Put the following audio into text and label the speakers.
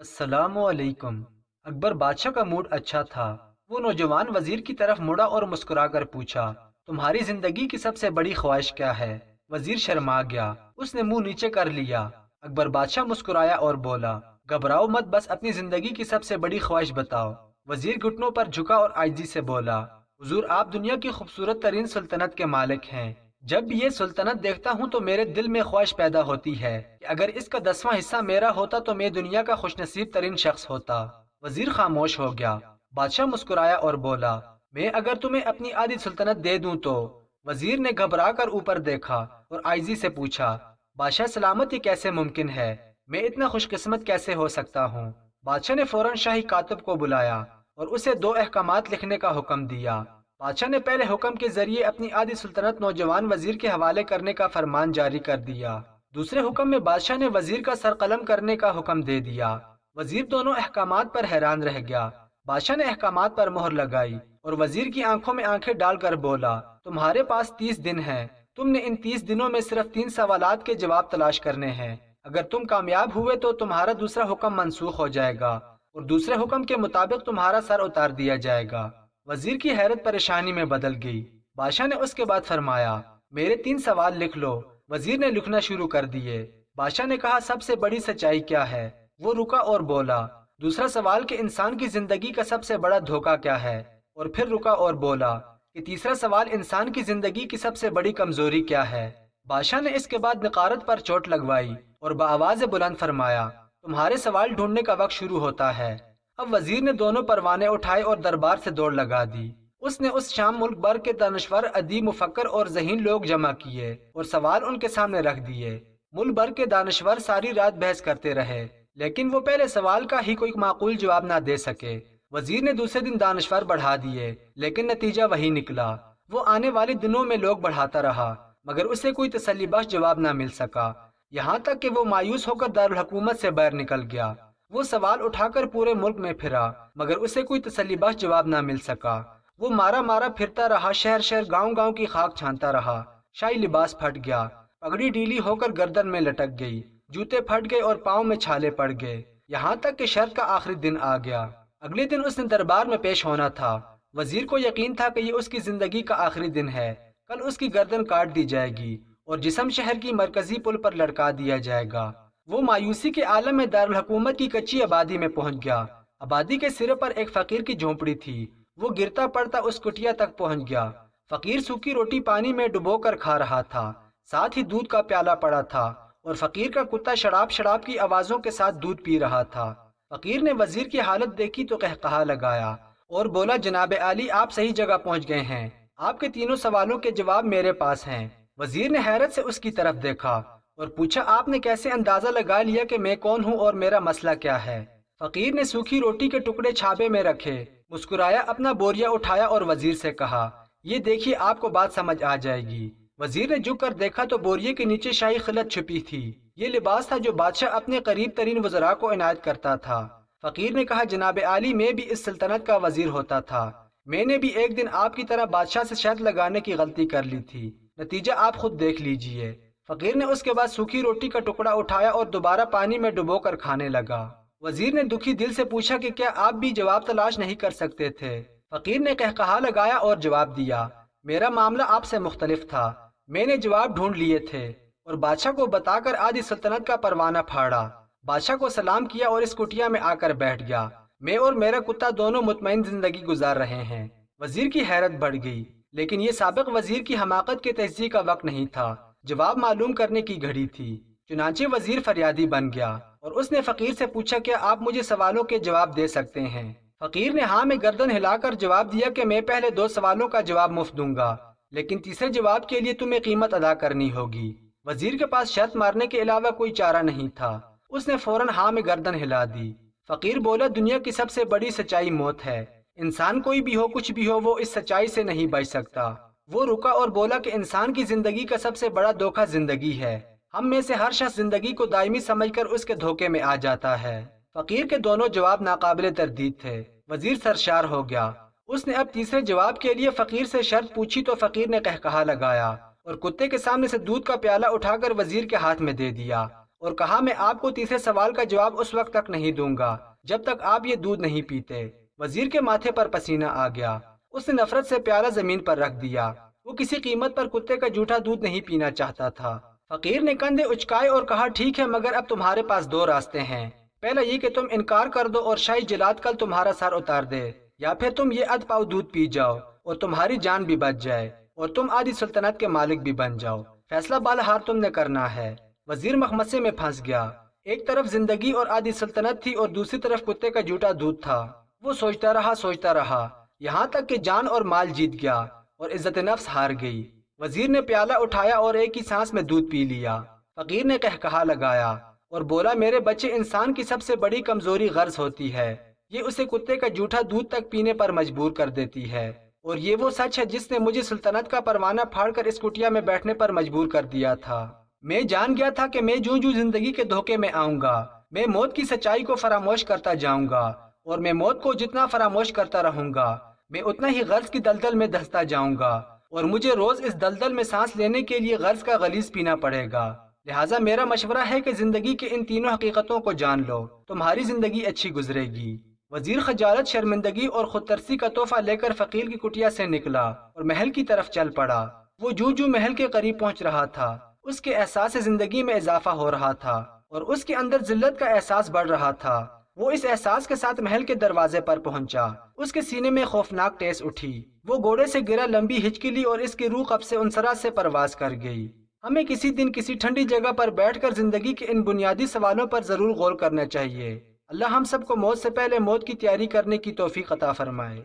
Speaker 1: अस्सलामु अलैकुम। अकबर बादशाह का मूड अच्छा था। वो नौजवान वजीर की तरफ मुड़ा और मुस्कुराकर पूछा, तुम्हारी जिंदगी की सबसे बड़ी ख्वाहिश क्या है? वजीर शर्मा गया। उसने मुंह नीचे कर लिया। अकबर बादशाह मुस्कुराया और बोला, घबराओ मत, बस अपनी जिंदगी की सबसे बड़ी ख्वाहिश बताओ। वजीर घुटनों पर झुका और आजिज़ी से बोला, हुजूर, आप दुनिया की खूबसूरत तरीन सुल्तनत के मालिक हैं। जब भी ये सुल्तनत देखता हूँ तो मेरे दिल में ख्वाहिश पैदा होती है कि अगर इसका 10वां हिस्सा मेरा होता तो मैं दुनिया का खुशनसीब तरीन शख्स होता। वजीर खामोश हो गया। बादशाह मुस्कुराया और बोला, मैं अगर तुम्हें अपनी आधी सुल्तनत दे दूं तो? वजीर ने घबरा कर ऊपर देखा और आइजी से पूछा, बादशाह सलामत, ये कैसे मुमकिन है? मैं इतना खुशकिस्मत कैसे हो सकता हूँ? बादशाह ने फौरन शाही कातिब को बुलाया और उसे 2 अहकामात लिखने का हुक्म दिया। बादशाह ने पहले हुक्म के जरिए अपनी आधी सुल्तनत नौजवान वजीर के हवाले करने का फरमान जारी कर दिया। दूसरे हुक्म में बादशाह ने वजीर का सर कलम करने का हुक्म दे दिया। वजीर दोनों अहकामात पर हैरान रह गया। बादशाह ने अहकामात पर मोहर लगाई और वजीर की आंखों में आंखें डालकर बोला, तुम्हारे पास 30 दिन हैं। तुमने इन 30 दिनों में सिर्फ 3 सवालात के जवाब तलाश करने हैं। अगर तुम कामयाब हुए तो तुम्हारा दूसरा हुक्म मनसूख हो जाएगा और दूसरे हुक्म के मुताबिक तुम्हारा सर उतार दिया जाएगा। वजीर की हैरत परेशानी में बदल गई। बादशाह ने उसके बाद फरमाया, मेरे 3 सवाल लिख लो। वजीर ने लिखना शुरू कर दिए। बादशाह ने कहा, सबसे बड़ी सच्चाई क्या है? वो रुका और बोला, दूसरा सवाल कि इंसान की जिंदगी का सबसे बड़ा धोखा क्या है? और फिर रुका और बोला कि तीसरा सवाल, इंसान की जिंदगी की सबसे बड़ी कमजोरी क्या है? बादशाह ने इसके बाद नकारत पर चोट लगवाई और बआवाज़ बुलंद फरमाया, तुम्हारे सवाल ढूंढने का वक्त शुरू होता है। अब वजीर ने दोनों परवाने उठाए और दरबार से दौड़ लगा दी। उसने उस शाम मुल्क भर के दानश्वर, अदीब, मुफक्कर और ज़हीन लोग जमा किए और सवाल उनके सामने रख दिए। मुल्क भर के दानश्वर सारी रात बहस करते रहे, लेकिन वो पहले सवाल का ही कोई माकूल जवाब ना दे सके। वजीर ने दूसरे दिन दानश्वर बढ़ा दिए, लेकिन नतीजा वही निकला। वो आने वाले दिनों में लोग बढ़ाता रहा, मगर उसे कोई तसल्लीबख्श जवाब ना मिल सका। यहाँ तक कि वो मायूस होकर दारुल हुकूमत से बाहर निकल गया। वो सवाल उठाकर पूरे मुल्क में फिरा, मगर उसे कोई तसल्लीबख्श जवाब ना मिल सका। वो मारा मारा फिरता रहा, शहर शहर, गांव गांव की खाक छानता रहा। शाही लिबास फट गया, पगड़ी ढीली होकर गर्दन में लटक गई, जूते फट गए और पाँव में छाले पड़ गए। यहाँ तक कि शर्त का आखिरी दिन आ गया। अगले दिन उसने दरबार में पेश होना था। वजीर को यकीन था कि ये उसकी जिंदगी का आखिरी दिन है। कल उसकी गर्दन काट दी जाएगी और जिस्म शहर की मरकजी पुल पर लटका दिया जाएगा। वो मायूसी के आलम में दारुल हुकूमत की कच्ची आबादी में पहुंच गया। आबादी के सिरे पर एक फकीर की झोंपड़ी थी। वो गिरता पड़ता उस कुटिया तक पहुंच गया। फकीर सूखी रोटी पानी में डुबोकर खा रहा था, साथ ही दूध का प्याला पड़ा था और फकीर का कुत्ता शराब शराब की आवाजों के साथ दूध पी रहा था। फकीर ने वजीर की हालत देखी तो कहकहा लगाया और बोला, जनाब आली, आप सही जगह पहुंच गए हैं। आपके तीनों सवालों के जवाब मेरे पास हैं। वजीर ने हैरत से उसकी तरफ देखा और पूछा, आपने कैसे अंदाजा लगा लिया कि मैं कौन हूँ और मेरा मसला क्या है? फकीर ने सूखी रोटी के टुकड़े छाबे में रखे, मुस्कुराया, अपना बोरिया उठाया और वजीर से कहा, ये देखिए, आपको बात समझ आ जाएगी। वजीर ने झुक कर देखा तो बोरिये के नीचे शाही खिलत छुपी थी। ये लिबास था जो बादशाह अपने करीब तरीन वज़रा को इनायत करता था। फकीर ने कहा, जनाब आली, मैं भी इस सल्तनत का वजीर होता था। मैंने भी एक दिन आपकी तरह बादशाह से शर्त लगाने की गलती कर ली थी। नतीजा आप खुद देख लीजिए। फकीर ने उसके बाद सूखी रोटी का टुकड़ा उठाया और दोबारा पानी में डुबोकर खाने लगा। वजीर ने दुखी दिल से पूछा कि क्या आप भी जवाब तलाश नहीं कर सकते थे? फकीर ने कहकहा लगाया और जवाब दिया, मेरा मामला आपसे मुख्तलिफ था। मैंने जवाब ढूंढ लिए थे और बादशाह को बताकर आधी सल्तनत का परवाना फाड़ा। बादशाह को सलाम किया और इस कुटिया में आकर बैठ गया। मैं और मेरा कुत्ता दोनों मुतमईन जिंदगी गुजार रहे हैं। वजीर की हैरत बढ़ गई, लेकिन ये साबिक वजीर की हमाकत के तजज़िये का वक्त नहीं था, जवाब मालूम करने की घड़ी थी। चुनांचे वजीर फरियादी बन गया और उसने फकीर से पूछा, क्या आप मुझे सवालों के जवाब दे सकते हैं? फकीर ने हाँ में गर्दन हिलाकर जवाब दिया कि मैं पहले 2 सवालों का जवाब मुफ्त दूंगा, लेकिन तीसरे जवाब के लिए तुम्हें कीमत अदा करनी होगी। वजीर के पास शर्त मारने के अलावा कोई चारा नहीं था। उसने फौरन हाँ में गर्दन हिला दी। फकीर बोला, दुनिया की सबसे बड़ी सच्चाई मौत है। इंसान कोई भी हो, कुछ भी हो, वो इस सच्चाई से नहीं बच सकता। वो रुका और बोला कि इंसान की जिंदगी का सबसे बड़ा धोखा जिंदगी है। हम में से हर शख्स जिंदगी को दायमी समझकर उसके धोखे में आ जाता है। फकीर के दोनों जवाब नाकाबिले तरदीद थे। वजीर सरशार हो गया। उसने अब तीसरे जवाब के लिए फकीर से शर्त पूछी तो फकीर ने कहकहा लगाया और कुत्ते के सामने से दूध का प्याला उठाकर वजीर के हाथ में दे दिया اور کہا میں آپ کو تیسرے سوال کا جواب اس وقت تک نہیں دوں گا جب تک آپ یہ دودھ نہیں پیتے۔ وزیر کے ماتھے پر پسینہ آ گیا۔ اس نے نفرت سے پیالہ زمین پر رکھ دیا۔ وہ کسی قیمت پر کتے کا جھوٹا دودھ نہیں پینا چاہتا تھا۔ فقیر نے کندھے اچکائے اور کہا ٹھیک ہے، مگر اب تمہارے پاس دو راستے ہیں۔ پہلا یہ کہ تم انکار کر دو اور شاہی جلاد کل تمہارا سر اتار دے، یا پھر تم یہ ادھ پاؤ دودھ پی جاؤ اور تمہاری جان بھی بچ جائے اور تم آدھی سلطنت کے مالک بھی بن جاؤ۔ فیصلہ بالہار تم نے کرنا ہے۔ وزیر مخمصے میں پھنس گیا۔ ایک طرف زندگی اور آدھی سلطنت تھی اور دوسری طرف کتے کا جھوٹا دودھ تھا۔ وہ سوچتا رہا یہاں تک کہ جان اور مال جیت گیا اور عزت نفس ہار گئی۔ وزیر نے پیالہ اٹھایا اور ایک ہی سانس میں دودھ پی لیا۔ فقیر نے قہقہا لگایا اور بولا میرے بچے، انسان کی سب سے بڑی کمزوری غرض ہوتی ہے، یہ اسے کتے کا جھوٹا دودھ تک پینے پر مجبور کر دیتی ہے، اور یہ وہ سچ ہے جس نے مجھے سلطنت کا پروانہ پھاڑ کر اس کٹیا میں بیٹھنے پر مجبور کر دیا تھا۔ میں جان گیا تھا کہ میں جوں زندگی کے دھوکے میں آؤں گا، میں موت کی سچائی کو فراموش کرتا جاؤں گا، اور میں موت کو جتنا فراموش کرتا رہوں گا میں اتنا ہی غرض کی دلدل میں دھستا جاؤں گا، اور مجھے روز اس دلدل میں سانس لینے کے لیے غرض کا غلیظ پینا پڑے گا۔ لہٰذا میرا مشورہ ہے کہ زندگی کے ان تینوں حقیقتوں کو جان لو، تمہاری زندگی اچھی گزرے گی۔ وزیر خجالت، شرمندگی اور خود ترسی کا تحفہ لے کر فقیر کی کٹیا سے نکلا اور محل کی طرف چل پڑا۔ وہ جوں محل کے قریب پہنچ رہا تھا، اس کے احساس زندگی میں اضافہ ہو رہا تھا اور اس کے اندر ذلت کا احساس بڑھ رہا تھا۔ وہ اس احساس کے ساتھ محل کے دروازے پر پہنچا۔ اس کے سینے میں خوفناک ٹیس اٹھی۔ وہ گھوڑے سے گرا، لمبی ہچکی لی اور اس کی روح قب سے انسرا سے پرواز کر گئی۔ ہمیں کسی دن کسی ٹھنڈی جگہ پر بیٹھ کر زندگی کے ان بنیادی سوالوں پر ضرور غور کرنا چاہیے۔ اللہ ہم سب کو موت سے پہلے موت کی تیاری کرنے کی توفیق عطا فرمائے۔